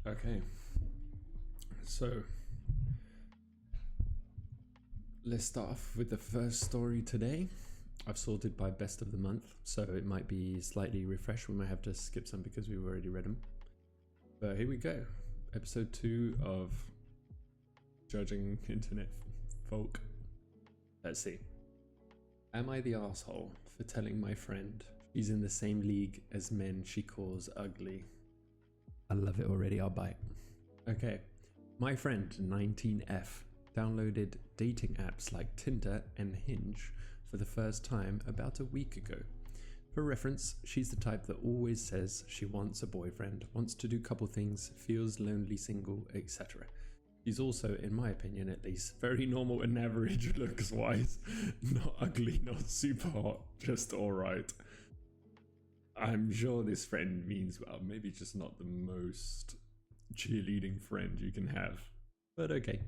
Okay, so let's start off with the first story today. I've sorted by best of the month, so it might be slightly refreshed. We might have to skip some because we've already read them. But here we go. Episode 2 of Judging Internet Folk. Let's see. Am I the asshole for telling my friend she's in the same league as men she calls ugly? I love it already, I'll bite. Okay, my friend 19F downloaded dating apps like Tinder and Hinge for the first time about a week ago. For reference, she's the type that always says she wants a boyfriend, wants to do couple things, feels lonely single, etc. She's also, in my opinion at least, very normal and average looks wise. Not ugly, not super hot, just alright. I'm sure this friend means well, maybe just not the most cheerleading friend you can have, but okay.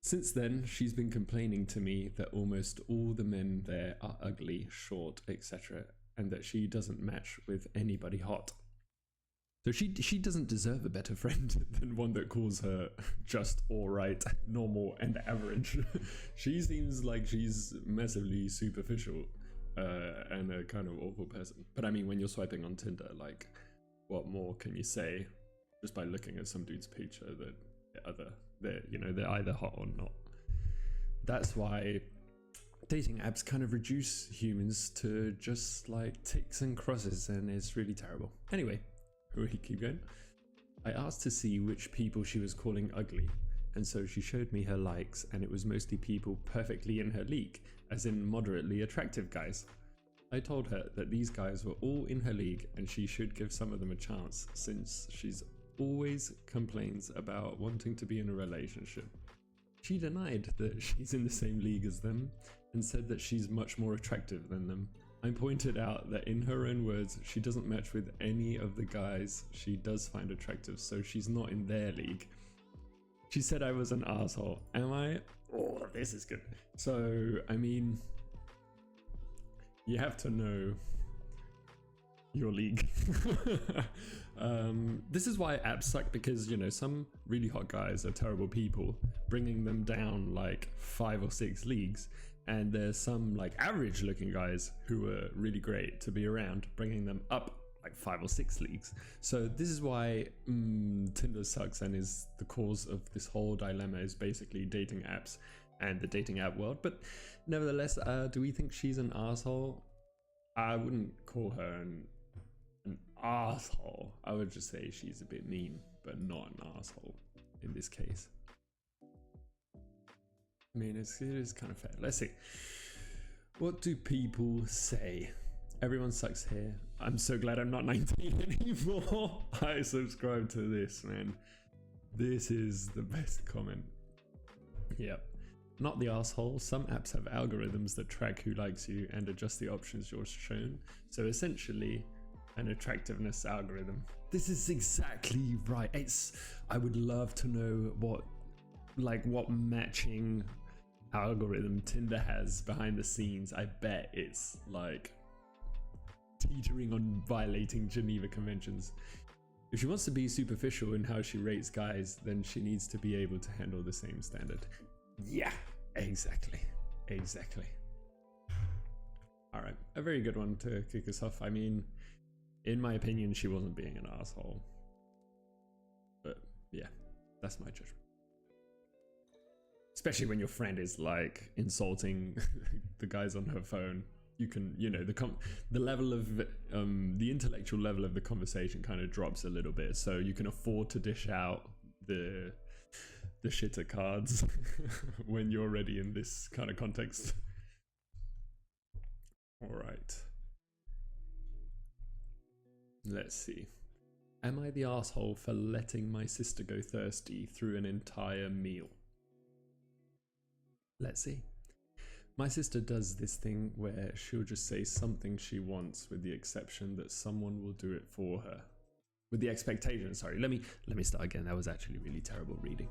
Since then, she's been complaining to me that almost all the men there are ugly, short, etc., and that she doesn't match with anybody hot. So she doesn't deserve a better friend than one that calls her just alright, normal, and average. She seems like she's massively superficial. And a kind of awful person. But I mean, when you're swiping on Tinder, like, what more can you say just by looking at some dude's picture that they're either hot or not? That's why dating apps kind of reduce humans to just like ticks and crosses, and it's really terrible. Anyway, we keep going. I asked to see which people she was calling ugly, and so she showed me her likes, and it was mostly people perfectly in her league, as in moderately attractive guys. I told her that these guys were all in her league and she should give some of them a chance, since she's always complains about wanting to be in a relationship. She denied that she's in the same league as them and said that she's much more attractive than them. I pointed out that in her own words, she doesn't match with any of the guys she does find attractive, so she's not in their league. She said I was an asshole. Am I? Oh, this is good. So, I mean, you have to know your league. This is why apps suck, because, you know, some really hot guys are terrible people, bringing them down like 5 or 6 leagues. And there's some like average looking guys who are really great to be around, bringing them up like 5 or 6 leagues. So this is why Tinder sucks and is the cause of this whole dilemma, is basically dating apps and the dating app world. But nevertheless, do we think she's an asshole? I wouldn't call her an asshole. I would just say she's a bit mean, but not an asshole in this case. I mean, it is kind of fair. Let's see. What do people say? Everyone sucks here. I'm so glad I'm not 19 anymore. I subscribe to this, man. This is the best comment. Yep. Not the asshole. Some apps have algorithms that track who likes you and adjust the options you're shown. So essentially, an attractiveness algorithm. This is exactly right. I would love to know what matching algorithm Tinder has behind the scenes. I bet it's like teetering on violating Geneva Conventions. If she wants to be superficial in how she rates guys, then she needs to be able to handle the same standard. Yeah, exactly. All right, a very good one to kick us off. I mean, in my opinion, she wasn't being an asshole. But yeah, that's my judgment. Especially when your friend is like insulting the guys on her phone. You can, you know, the level of the intellectual level of the conversation kind of drops a little bit, so you can afford to dish out the shitter cards when you're already in this kind of context. All right. Let's see. Am I the asshole for letting my sister go thirsty through an entire meal? Let's see. My sister does this thing where she'll just say something she wants with the exception that someone will do it for her. With the expectation, sorry, let me start again. That was actually really terrible reading.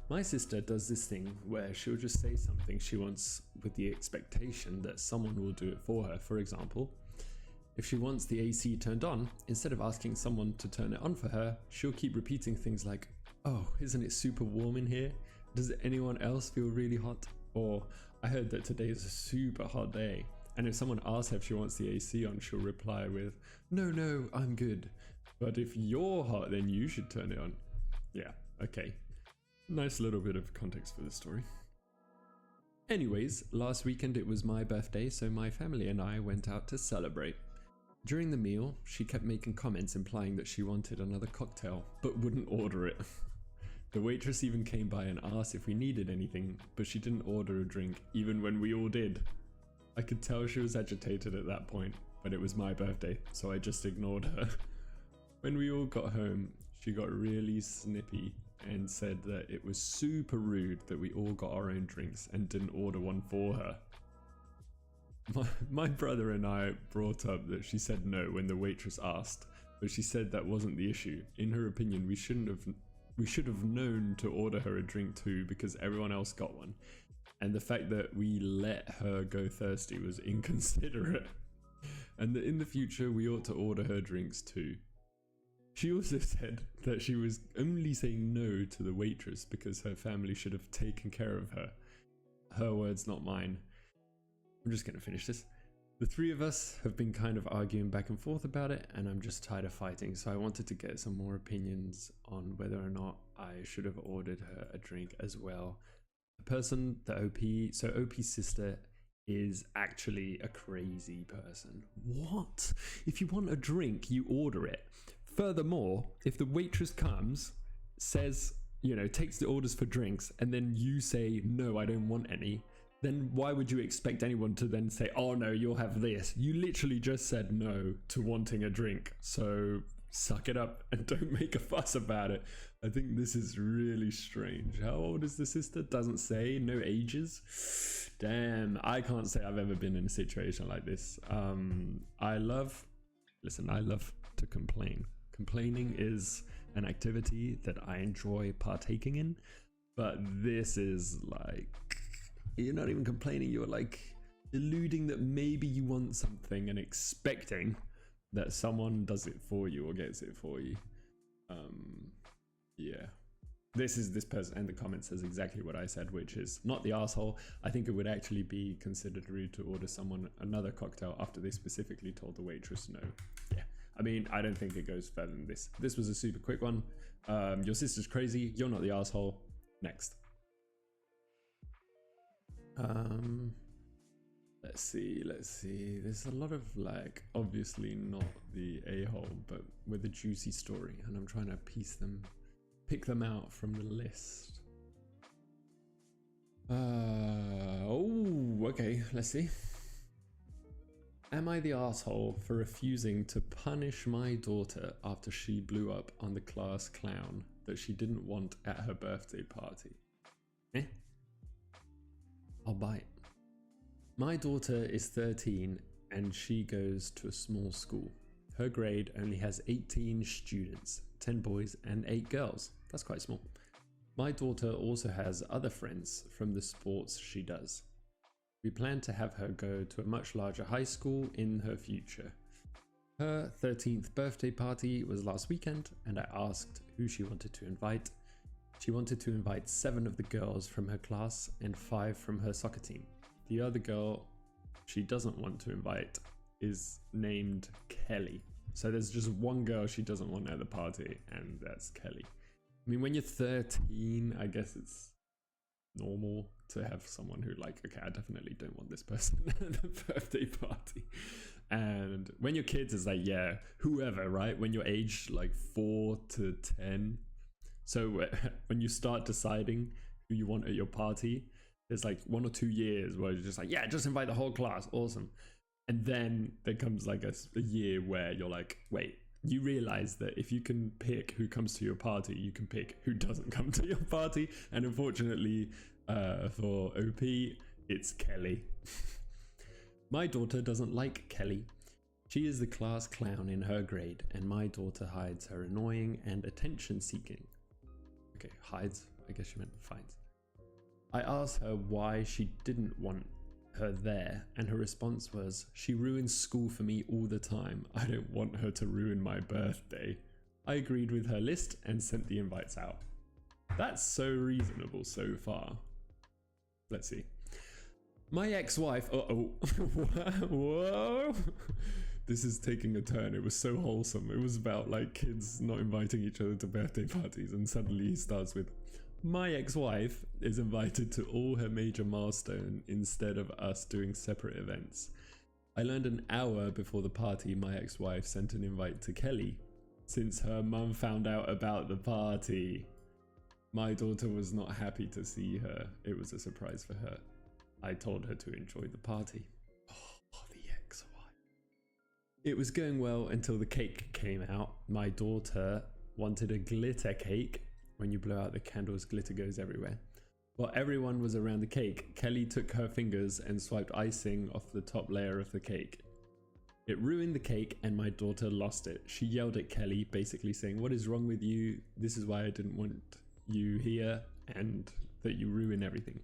My sister does this thing where she'll just say something she wants with the expectation that someone will do it for her. For example, If she wants the AC turned on, instead of asking someone to turn it on for her, she'll keep repeating things like, "Oh, isn't it super warm in here? Does anyone else feel really hot?" Or, "I heard that today is a super hot day." And if someone asks her if she wants the AC on, she'll reply with, "No, I'm good. But if you're hot, then you should turn it on." Yeah, okay. Nice little bit of context for the story. Anyways, last weekend it was my birthday, so my family and I went out to celebrate. During the meal, she kept making comments implying that she wanted another cocktail, but wouldn't order it. The waitress even came by and asked if we needed anything, but she didn't order a drink, even when we all did. I could tell she was agitated at that point, but it was my birthday, so I just ignored her. When we all got home, she got really snippy and said that it was super rude that we all got our own drinks and didn't order one for her. My brother and I brought up that she said no when the waitress asked, but she said that wasn't the issue. In her opinion, we should have known to order her a drink too, because everyone else got one. And the fact that we let her go thirsty was inconsiderate. And that in the future we ought to order her drinks too. She also said that she was only saying no to the waitress because her family should have taken care of her. Her words, not mine. I'm just going to finish this. The three of us have been kind of arguing back and forth about it, and I'm just tired of fighting, so I wanted to get some more opinions on whether or not I should have ordered her a drink as well. The person that OP's sister is actually a crazy person. What? If you want a drink, you order it. Furthermore, if the waitress comes, says, takes the orders for drinks, and then you say, "No, I don't want any," then why would you expect anyone to then say, "Oh no, you'll have this"? You literally just said no to wanting a drink, so suck it up and don't make a fuss about it. I think this is really strange. How old is the sister? Doesn't say. No ages. Damn, I can't say I've ever been in a situation like this. I love to complain. Complaining is an activity that I enjoy partaking in, but this is like, you're not even complaining, you're like alluding that maybe you want something and expecting that someone does it for you or gets it for you. Yeah. This person in the comments says exactly what I said, which is not the asshole. I think it would actually be considered rude to order someone another cocktail after they specifically told the waitress no. Yeah. I mean, I don't think it goes further than this. This was a super quick one. Your sister's crazy. You're not the asshole. Next. Let's see. There's a lot of obviously not the a-hole, but with a juicy story, and I'm trying to pick them out from the list. Okay, let's see. Am I the asshole for refusing to punish my daughter after she blew up on the class clown that she didn't want at her birthday party? I'll bite. My daughter is 13 and she goes to a small school. Her grade only has 18 students, 10 boys and 8 girls. That's quite small. My daughter also has other friends from the sports she does. We plan to have her go to a much larger high school in her future. Her 13th birthday party was last weekend and I asked who she wanted to invite. She wanted to invite 7 of the girls from her class and 5 from her soccer team. The other girl she doesn't want to invite is named Kelly. So there's just one girl she doesn't want at the party, and that's Kelly. I mean, when you're 13, I guess it's normal to have someone who okay, I definitely don't want this person at the birthday party. And when you're kids, it's yeah, whoever, right? When you're aged 4 to 10. So when you start deciding who you want at your party, there's 1 or 2 years where you're just yeah, just invite the whole class. Awesome. And then there comes a year where you're wait, you realize that if you can pick who comes to your party, you can pick who doesn't come to your party. And unfortunately for OP, it's Kelly. My daughter doesn't like Kelly. She is the class clown in her grade, and my daughter hides her annoying and attention seeking. Okay, hides. I guess she meant finds. I asked her why she didn't want her there, and her response was, "She ruins school for me all the time. I don't want her to ruin my birthday." I agreed with her list and sent the invites out. That's so reasonable so far. Let's see. My ex-wife, whoa, this is taking a turn. It was so wholesome. It was about like kids not inviting each other to birthday parties, and suddenly he starts with, my ex-wife is invited to all her major milestones instead of us doing separate events. I learned an hour before the party my ex-wife sent an invite to Kelly, since her mum found out about the party. My daughter was not happy to see her. It was a surprise for her. I told her to enjoy the party. Oh, the ex-wife. It was going well until the cake came out. My daughter wanted a glitter cake. When you blow out the candles, glitter goes everywhere. While everyone was around the cake, Kelly took her fingers and swiped icing off the top layer of the cake. It ruined the cake and my daughter lost it. She yelled at Kelly, basically saying, "What is wrong with you? This is why I didn't want you here, and that you ruin everything."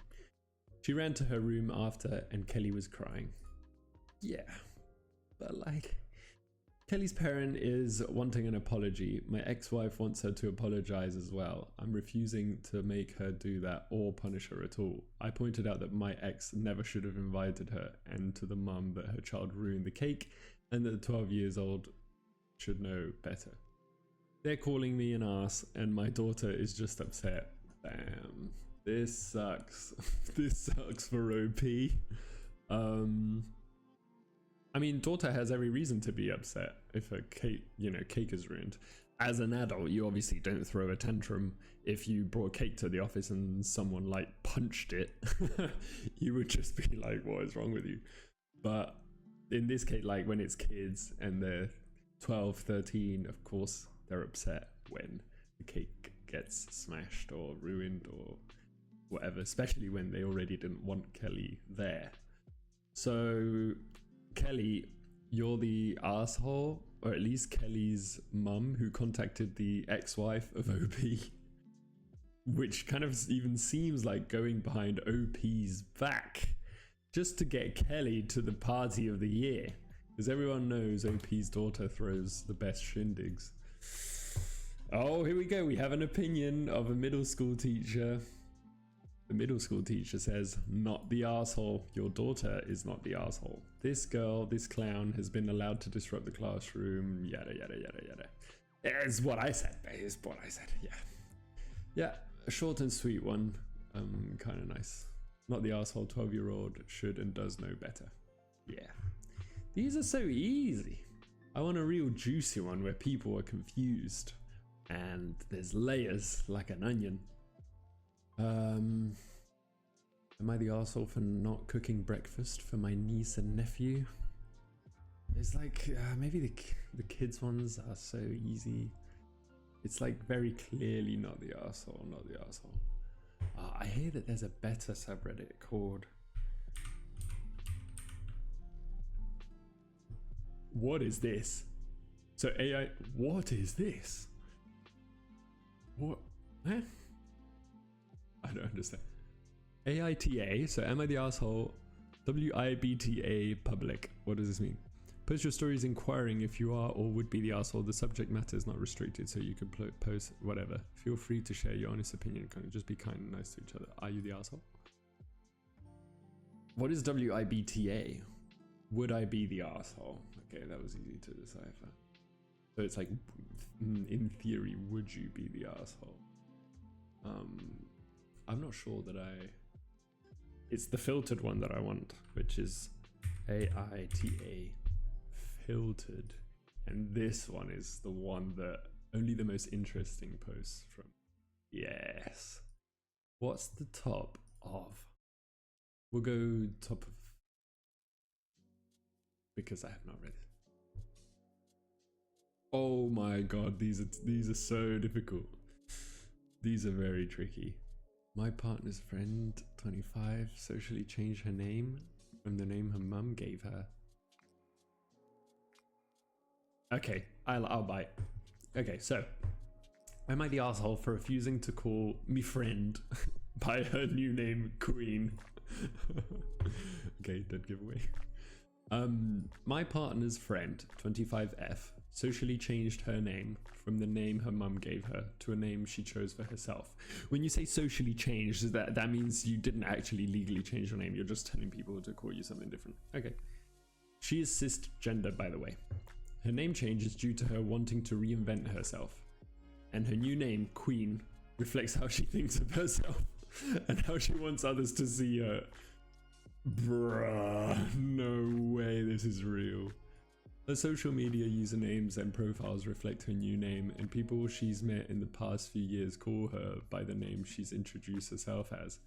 She ran to her room after and Kelly was crying. Yeah, but like, Kelly's parent is wanting an apology. My ex-wife wants her to apologize as well. I'm refusing to make her do that or punish her at all. I pointed out that my ex never should have invited her, and to the mum that her child ruined the cake and that the 12 years old should know better. They're calling me an ass and my daughter is just upset. Damn, this sucks. This sucks for OP. I mean, daughter has every reason to be upset if a cake, cake is ruined. As an adult, you obviously don't throw a tantrum if you brought cake to the office and someone like punched it. You would just be like, what is wrong with you? But in this case, like when it's kids and they're 12, 13, of course they're upset when the cake gets smashed or ruined or whatever, especially when they already didn't want Kelly there. So Kelly, you're the asshole, or at least Kelly's mum, who contacted the ex-wife of OP, which kind of even seems like going behind OP's back just to get Kelly to the party of the year, because everyone knows OP's daughter throws the best shindigs. Oh, here we go. We have an opinion of a middle school teacher. The middle school teacher says, "Not the asshole. Your daughter is not the asshole. This girl, this clown, has been allowed to disrupt the classroom. Yada, yada, yada, yada." It's what I said. It's what I said. Yeah. Yeah. A short and sweet one. Kind of nice. Not the asshole. 12-year-old should and does know better. Yeah. These are so easy. I want a real juicy one where people are confused and there's layers like an onion. Am I the arsehole for not cooking breakfast for my niece and nephew? It's like, maybe the kids ones are so easy. It's like very clearly not the arsehole, not the arsehole. I hear that there's a better subreddit called "What is this?" So AI, what is this? What? Huh? I don't understand. AITA, so am I the asshole? WIBTA public. What does this mean? Post your stories inquiring if you are or would be the asshole. The subject matter is not restricted, so you can post whatever. Feel free to share your honest opinion. Just be kind and nice to each other. Are you the asshole? What is WIBTA? Would I be the asshole? Okay, that was easy to decipher. So it's like, in theory, would you be the asshole? I'm not sure that it's the filtered one that I want, which is AITA filtered. And this one is the one that only the most interesting posts from. Yes. What's the top of? We'll go top of, because I have not read it. Oh my god, these are so difficult. These are very tricky. My partner's friend, 25, socially changed her name from the name her mum gave her. Okay, I'll bite. Okay, so am I the asshole for refusing to call me friend by her new name, Queen? Okay, dead giveaway. My partner's friend, 25F, socially changed her name from the name her mum gave her to a name she chose for herself. When you say socially changed, that means you didn't actually legally change your name. You're just telling people to call you something different. Okay. She is cisgender, by the way. Her name change is due to her wanting to reinvent herself. And her new name, Queen, reflects how she thinks of herself and how she wants others to see her. Bruh, no way this is real. Her social media usernames and profiles reflect her new name, and people she's met in the past few years call her by the name she's introduced herself as.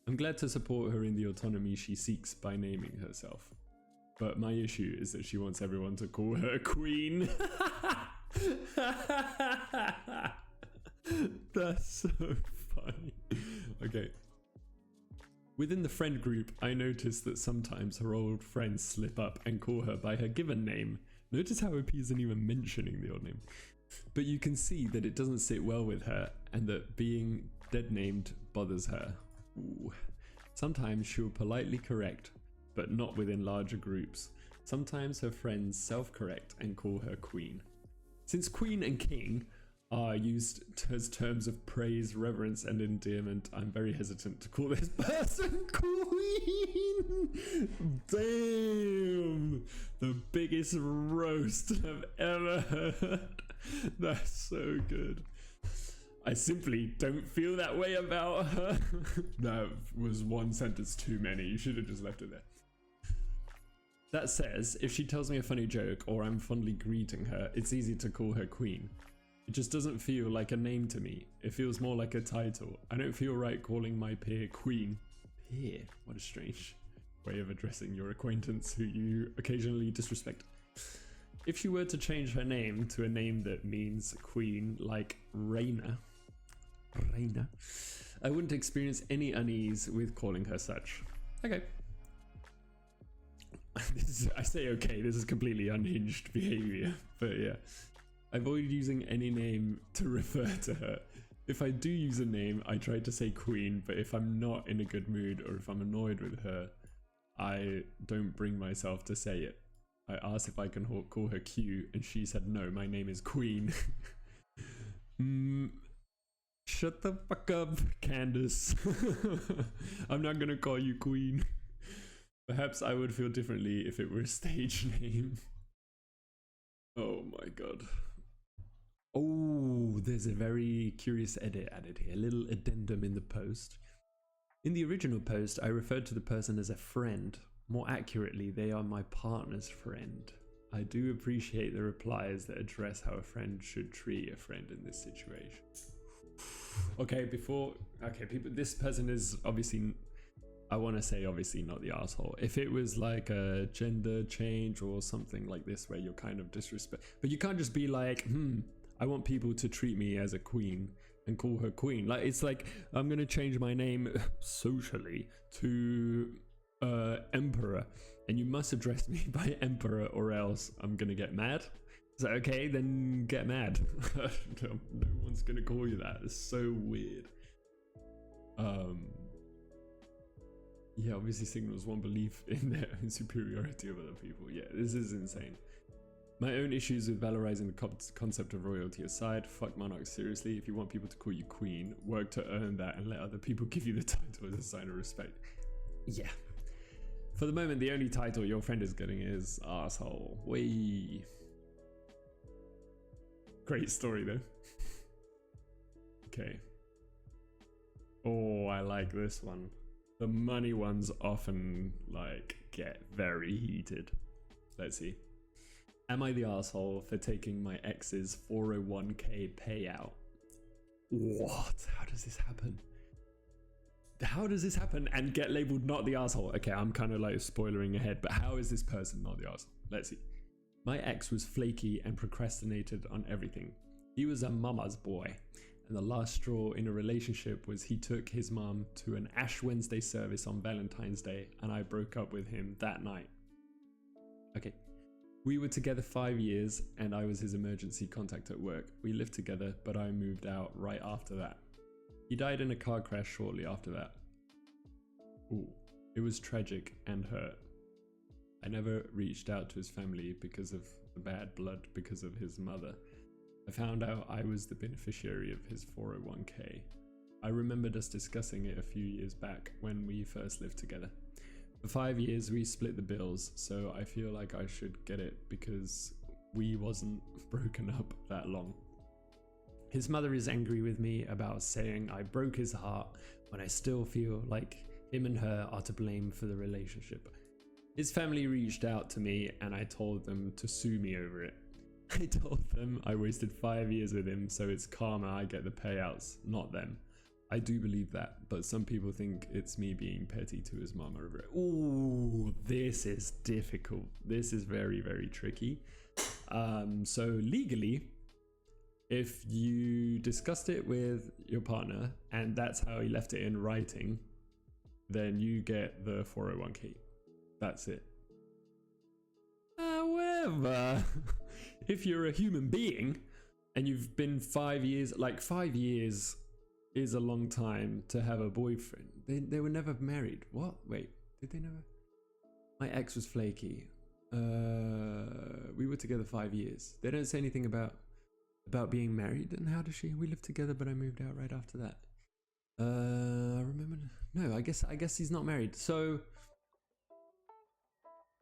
I'm glad to support her in the autonomy she seeks by naming herself. But my issue is that she wants everyone to call her Queen. That's so funny. Okay. Within the friend group, I noticed that sometimes her old friends slip up and call her by her given name. Notice how OP isn't even mentioning the old name. But you can see that it doesn't sit well with her and that being dead named bothers her. Ooh. Sometimes she'll politely correct, but not within larger groups. Sometimes her friends self-correct and call her Queen. Since Queen and King are used as terms of praise, reverence, and endearment, I'm very hesitant to call this person Queen. Damn! The biggest roast I've ever heard. That's so good. I simply don't feel that way about her. That was one sentence too many. You should have just left it there. That says, if she tells me a funny joke or I'm fondly greeting her, it's easy to call her Queen. It just doesn't feel like a name to me. It feels more like a title. I don't feel right calling my peer Queen. Peer? What a strange way of addressing your acquaintance who you occasionally disrespect. If she were to change her name to a name that means Queen, like Reina, I wouldn't experience any unease with calling her such. Okay. I say okay, this is completely unhinged behavior, but yeah. I avoid using any name to refer to her. If I do use a name, I try to say Queen, but if I'm not in a good mood or if I'm annoyed with her, I don't bring myself to say it. I asked if I can call her Q, and she said no, my name is Queen. Shut the fuck up, Candace. I'm not gonna call you Queen. Perhaps I would feel differently if it were a stage name. Oh my god. Oh, there's a very curious edit added here, a little addendum in the post. In the original post, I referred to the person as a friend. More accurately, they are my partner's friend. I do appreciate the replies that address how a friend should treat a friend in this situation. Okay, people, this person is obviously, I want to say obviously not the asshole. If it was like a gender change or something like this where you're kind of disrespect, but you can't just be like, I want people to treat me as a queen and call her Queen. Like, it's like, I'm going to change my name socially to Emperor, and you must address me by Emperor or else I'm going to get mad. Is that okay? Then get mad. No one's going to call you that. It's so weird. Yeah, obviously signals one belief in their own superiority of other people. Yeah, this is insane. My own issues with valorizing the concept of royalty aside, fuck monarchs seriously. If you want people to call you Queen, work to earn that and let other people give you the title as a sign of respect. Yeah. For the moment, the only title your friend is getting is asshole. Whee. Great story though. Okay. Oh, I like this one. The money ones often like get very heated. Let's see. Am I the asshole for taking my ex's 401k payout? What? How does this happen? How does this happen and get labeled not the asshole? Okay, I'm kind of like spoilering ahead, but how is this person not the asshole? Let's see. My ex was flaky and procrastinated on everything. He was a mama's boy, and the last straw in a relationship was he took his mom to an Ash Wednesday service on Valentine's Day, and I broke up with him that night. Okay. We were together 5 years, and I was his emergency contact at work. We lived together, but I moved out right after that. He died in a car crash shortly after that. Ooh. It was tragic and hurt. I never reached out to his family because of the bad blood because of his mother. I found out I was the beneficiary of his 401k. I remembered us discussing it a few years back when we first lived together. For 5 years we split the bills, so I feel like I should get it because we wasn't broken up that long. His mother is angry with me about saying I broke his heart when I still feel like him and her are to blame for the relationship. His family reached out to me and I told them to sue me over it. I told them I wasted 5 years with him, so it's karma I get the payouts, not them. I do believe that, but some people think it's me being petty to his mom over it. Ooh, this is difficult. This is very, very tricky. So legally, if you discussed it with your partner and that's how he left it in writing, then you get the 401k. That's it. However, if you're a human being and you've been 5 years, like 5 years is a long time to have a boyfriend. They were never married. What? Wait, did they never? My ex was flaky. We were together 5 years. They don't say anything about being married. And how does she? We lived together, but I moved out right after that. I remember. No, I guess he's not married. So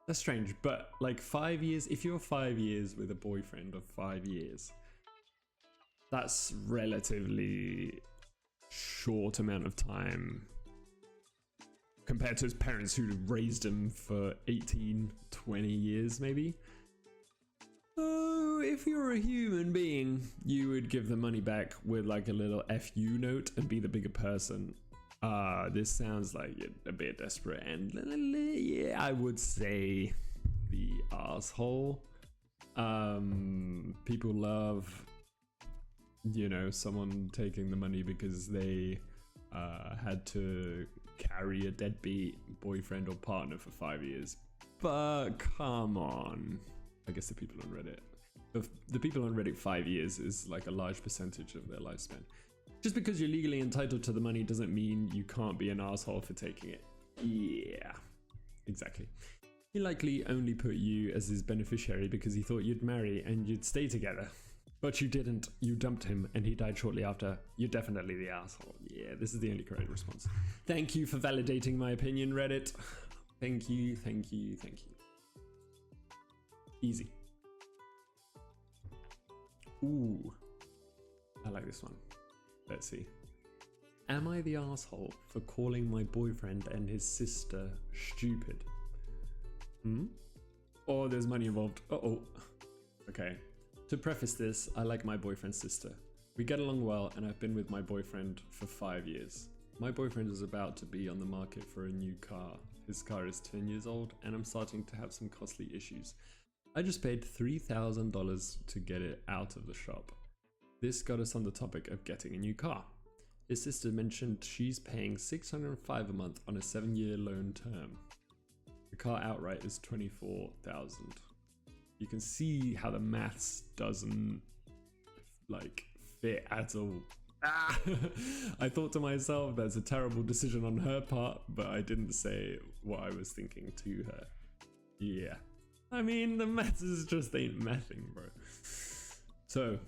that's strange. But like 5 years, if you're 5 years with a boyfriend of 5 years, that's relatively short amount of time compared to his parents who raised him for 18, 20 years maybe. So if you're a human being, you would give the money back with like a little FU note and be the bigger person. This sounds like a bit desperate and yeah, I would say the asshole. People love, you know, someone taking the money because they had to carry a deadbeat boyfriend or partner for 5 years. But come on. I guess the people on Reddit. The people on Reddit 5 years is like a large percentage of their lifespan. Just because you're legally entitled to the money doesn't mean you can't be an asshole for taking it. Yeah, exactly. He likely only put you as his beneficiary because he thought you'd marry and you'd stay together. But you didn't. You dumped him and he died shortly after. You're definitely the asshole. Yeah, this is the only correct response. Thank you for validating my opinion, Reddit. Thank you, thank you, thank you. Easy. Ooh, I like this one. Let's see. Am I the asshole for calling my boyfriend and his sister stupid? Or there's money involved. Uh-oh. Okay. To preface this, I like my boyfriend's sister. We get along well and I've been with my boyfriend for 5 years. My boyfriend is about to be on the market for a new car. His car is 10 years old and I'm starting to have some costly issues. I just paid $3,000 to get it out of the shop. This got us on the topic of getting a new car. His sister mentioned she's paying $605 a month on a 7-year loan term. The car outright is $24,000. You can see how the maths doesn't like fit at all. I thought to myself that's a terrible decision on her part, but I didn't say what I was thinking to her. Yeah. I mean, the maths just ain't mathing, bro. So,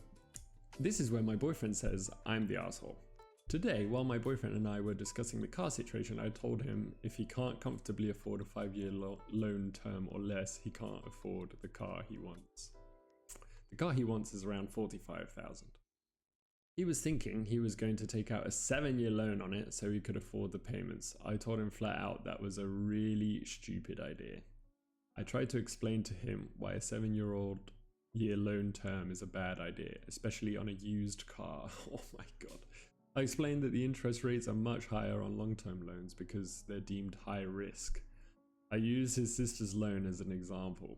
this is where my boyfriend says I'm the asshole. Today, while my boyfriend and I were discussing the car situation, I told him if he can't comfortably afford a 5-year loan term or less, he can't afford the car he wants. The car he wants is around $45,000. He was thinking he was going to take out a 7-year loan on it so he could afford the payments. I told him flat out that was a really stupid idea. I tried to explain to him why a 7-year loan term is a bad idea, especially on a used car. Oh my god. I explained that the interest rates are much higher on long-term loans because they're deemed high risk. I used his sister's loan as an example.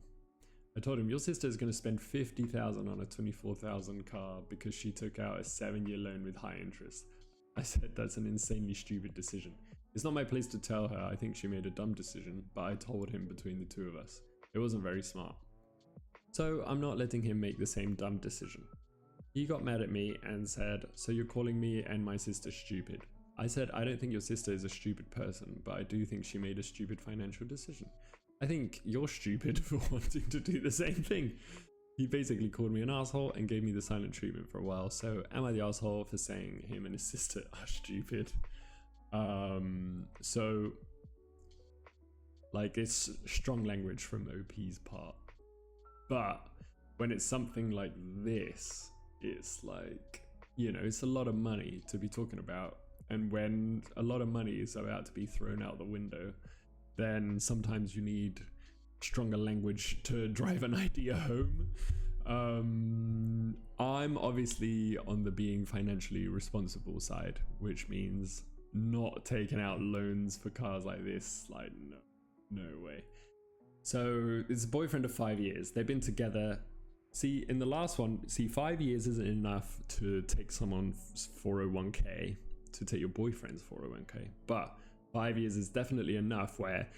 I told him your sister is going to spend $50,000 on a $24,000 car because she took out a 7-year loan with high interest. I said that's an insanely stupid decision. It's not my place to tell her I think she made a dumb decision, but I told him between the two of us. It wasn't very smart. So I'm not letting him make the same dumb decision. He got mad at me and said, so you're calling me and my sister stupid. I said, I don't think your sister is a stupid person, but I do think she made a stupid financial decision. I think you're stupid for wanting to do the same thing. He basically called me an asshole and gave me the silent treatment for a while. So am I the asshole for saying him and his sister are stupid? So like, it's strong language from OP's part. But when it's something like this, it's like, you know, it's a lot of money to be talking about. And when a lot of money is about to be thrown out the window, then sometimes you need stronger language to drive an idea home. I'm obviously on the being financially responsible side, which means not taking out loans for cars like this. Like, no way. So it's a boyfriend of 5 years. They've been together. See, in the last one, 5 years isn't enough to take someone's 401k, to take your boyfriend's 401k, but 5 years is definitely enough where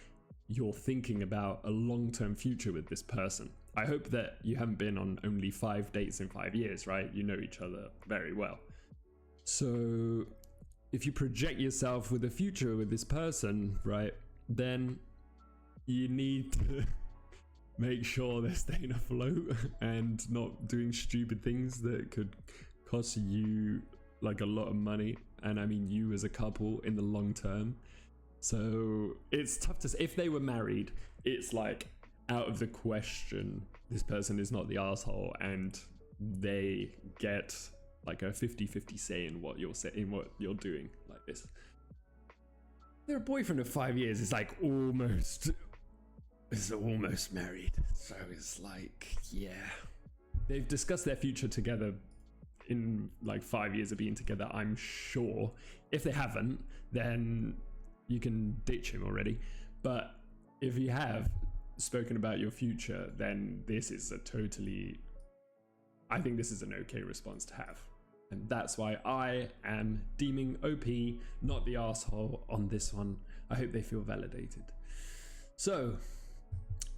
you're thinking about a long-term future with this person. I hope that you haven't been on only 5 dates in 5 years, right? You know each other very well. So if you project yourself with a future with this person, right, then you need to make sure they're staying afloat and not doing stupid things that could cost you like a lot of money, and I mean you as a couple in the long term. So it's tough to say. If they were married, it's like out of the question this person is not the asshole and they get like a 50-50 say in what you're saying, what you're doing like this. They're a boyfriend of 5 years. It's like almost married. So it's like, yeah, they've discussed their future together in like 5 years of being together, I'm sure. If they haven't, then you can ditch him already. But if you have spoken about your future, then this is I think this is an okay response to have. And that's why I am deeming OP not the asshole on this one. I hope they feel validated. So,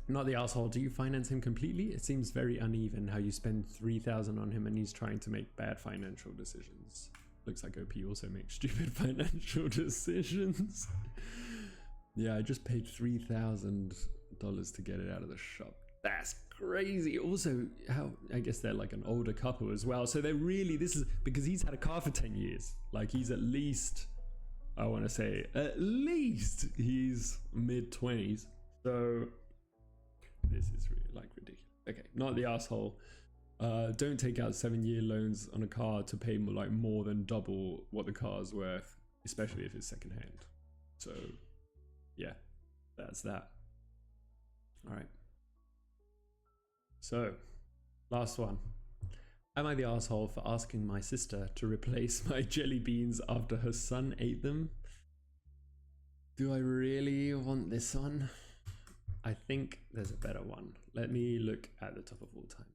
not the asshole, do you finance him completely? It seems very uneven how you spend 3,000 on him and he's trying to make bad financial decisions. Looks like OP also makes stupid financial decisions. Yeah, I just paid $3,000 to get it out of the shop. That's crazy. Also, how I guess they're like an older couple as well. So they're really, this is because he's had a car for 10 years. Like he's at least, I want to say, at least he's mid-20s. So this is really like ridiculous. Okay, not the asshole. Don't take out 7-year loans on a car to pay more than double what the car's worth, especially if it's secondhand. So yeah, that's that. All right. So last one. Am I the asshole for asking my sister to replace my jelly beans after her son ate them? Do I really want this one? I think there's a better one. Let me look at the top of all time.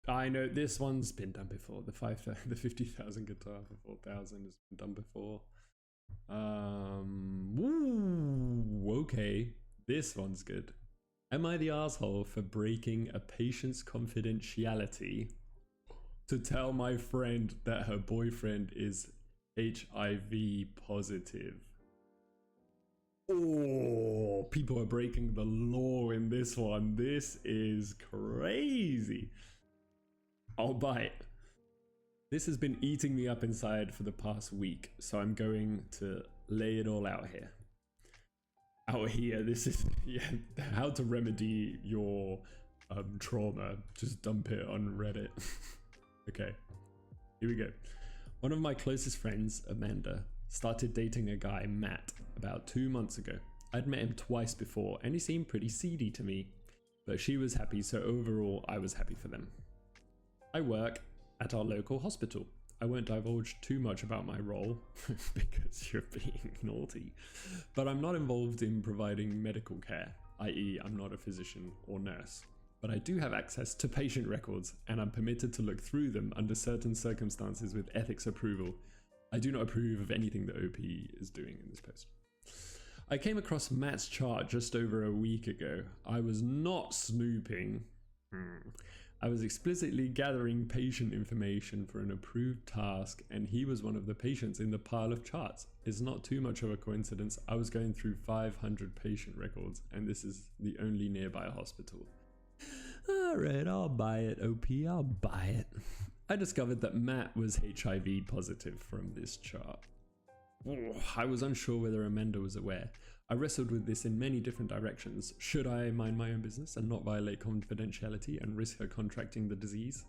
I know this one's been done before. The 50,000 guitar for 4,000 has been done before. Okay. This one's good. Am I the asshole for breaking a patient's confidentiality to tell my friend that her boyfriend is HIV positive? Oh, people are breaking the law in this one. This is crazy. I'll bite. This has been eating me up inside for the past week, so I'm going to lay it all out here. This is how to remedy your trauma. Just dump it on Reddit. Okay, here we go. One of my closest friends, Amanda, started dating a guy, Matt, about 2 months ago. I'd met him twice before and he seemed pretty seedy to me, but she was happy, so overall I was happy for them. I work at our local hospital. I won't divulge too much about my role because you're being naughty, but I'm not involved in providing medical care, i.e. I'm not a physician or nurse, but I do have access to patient records and I'm permitted to look through them under certain circumstances with ethics approval. I do not approve of anything that OP is doing in this post. I came across Matt's chart just over a week ago. I was not snooping. I was explicitly gathering patient information for an approved task, and he was one of the patients in the pile of charts. It's not too much of a coincidence. I was going through 500 patient records, and this is the only nearby hospital. Alright, I'll buy it, OP, I'll buy it. I discovered that Matt was HIV positive from this chart. I was unsure whether Amanda was aware. I wrestled with this in many different directions. Should I mind my own business and not violate confidentiality and risk her contracting the disease?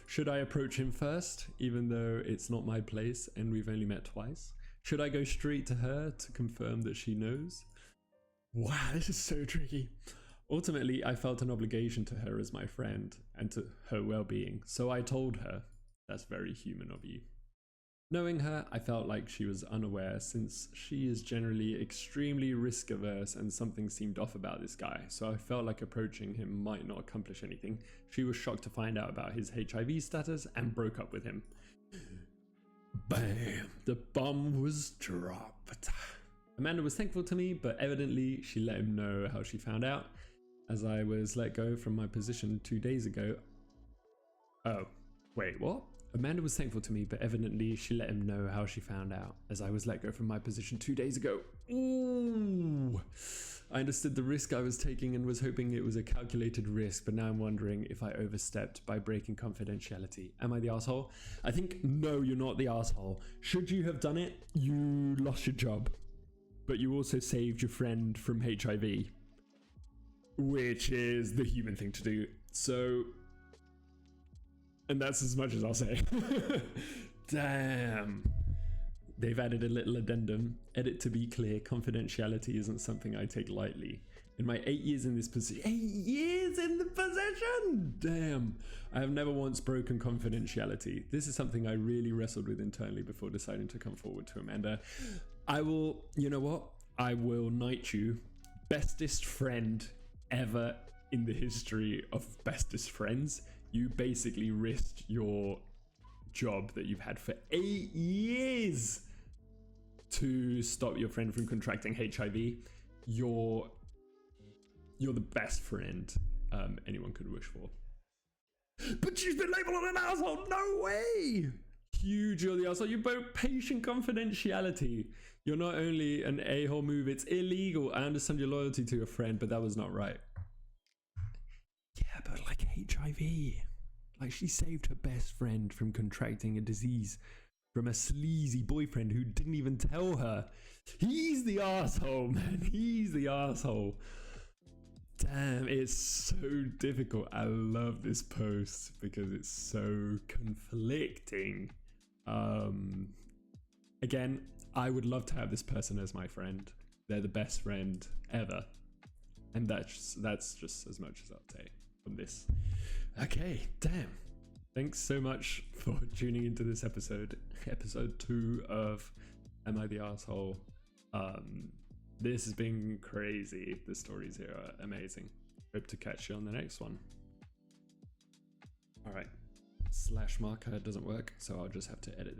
Should I approach him first, even though it's not my place and we've only met twice? Should I go straight to her to confirm that she knows? Wow, this is so tricky. Ultimately, I felt an obligation to her as my friend and to her well-being, so I told her. That's very human of you. Knowing her, I felt like she was unaware, since she is generally extremely risk-averse and something seemed off about this guy, so I felt like approaching him might not accomplish anything. She was shocked to find out about his HIV status and broke up with him. Bam! The bomb was dropped. Amanda was thankful to me, but evidently she let him know how she found out. As I was let go from my position 2 days ago. Oh, wait, what? Amanda was thankful to me, but evidently she let him know how she found out, as I was let go from my position 2 days ago. Ooh! I understood the risk I was taking and was hoping it was a calculated risk, but now I'm wondering if I overstepped by breaking confidentiality. Am I the asshole? I think, no, you're not the asshole. Should you have done it, you lost your job. But you also saved your friend from HIV. Which is the human thing to do. So, and that's as much as I'll say. Damn. They've added a little addendum. Edit to be clear, confidentiality isn't something I take lightly. In my 8 years in this position, 8 years in the position! Damn. I have never once broken confidentiality. This is something I really wrestled with internally before deciding to come forward to Amanda. I will, you know what? I will knight you. Bestest friend ever in the history of bestest friends. You basically risked your job that you've had for 8 years to stop your friend from contracting HIV. You're the best friend anyone could wish for. But she's been labeled an asshole. No way. Huge, you're the asshole. You broke patient confidentiality. You're not only an a-hole move, it's illegal. I understand your loyalty to your friend, but that was not right. Yeah, but like HIV. Like, she saved her best friend from contracting a disease from a sleazy boyfriend who didn't even tell her. He's the asshole, man. He's the asshole. Damn, it's so difficult. I love this post because it's so conflicting. Again, I would love to have this person as my friend. They're the best friend ever. And that's just as much as I'll say from this. Okay, damn. Thanks so much for tuning into this episode 2 of Am I the Asshole? This has been crazy. The stories here are amazing. Hope to catch you on the next one. All right, / marker doesn't work, so I'll just have to edit